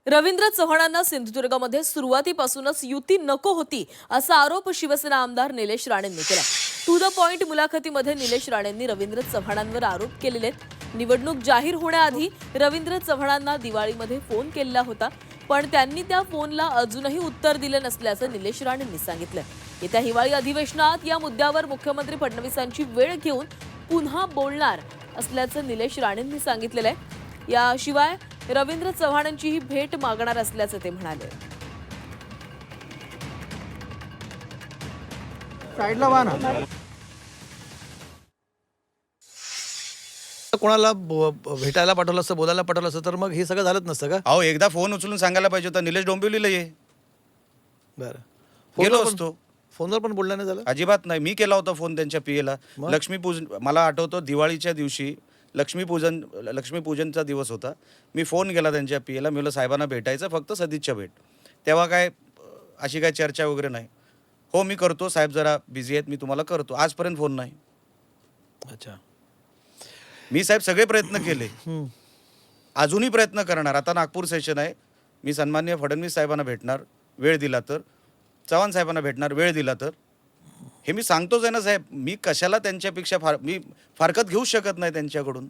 रवींद्र चव्हाणांना सिंधुदुर्गमध्ये सुरुवातीपासूनच युती नको होती असा आरोप शिवसेना आमदार निलेश राणेंनी केला। टू द पॉइंट मुलाखतीमध्ये निलेश राणेंनी रवींद्र चव्हाणांवर आरोप केलेले आहेत। निवडणूक जाहीर होण्याआधी रवींद्र चव्हाणांना दिवाळीमध्ये फोन केला होता, पण त्यांनी त्या फोनला अजूनही उत्तर दिले नसल्याचं निलेश राणेंनी सांगितलं। येत्या हिवाळी अधिवेशनात या मुद्द्यावर मुख्यमंत्री फडणवीसांची वेळ घेऊन पुन्हा बोलणार असल्याचं निलेश राणेंनी सांगितलेलं आहे। याशिवाय रवींद्र चव्हाणांची ही भेट मागणार असल्याचं ते म्हणाले। साईडला वा ना। कोणाला भेटायला पाठवलं असतं, बोलायला पाठवलं असतं तर मग हे सगळं झालंच नसतं का? अहो एकदा फोन उचलून सांगायला पाहिजे होता, निलेश डोंबिवलीला ये. बरं, गेलो असतो. फोनवर पण बोलणं नाही झालं? अजिबात नाही. मी केला होता फोन त्यांच्या पीएला. लक्ष्मीपूजन मला आठवतो, दिवाळीच्या दिवशी लक्ष्मीपूजनचा दिवस होता. मी फोन केला त्यांच्या पीएला. मी म्हणलं साहेबांना भेटायचं, फक्त सदिच्छा भेट. तेव्हा काय अशी काय चर्चा वगैरे नाही. हो मी करतो साहेब, जरा बिझी आहेत, मी तुम्हाला करतो. आजपर्यंत फोन नाही. अच्छा, मी साहेब सगळे प्रयत्न केले, अजूनही प्रयत्न करणार. आता नागपूर सेशन आहे, मी सन्माननीय फडणवीस साहेबांना भेटणार, वेळ दिला तर. चव्हाण साहेबांना भेटणार, वेळ दिला तर. हे मी सांगतोच आहे ना साहेब, मी कशाला त्यांच्यापेक्षा मी फारकत घेऊ शकत नाही त्यांच्याकडून.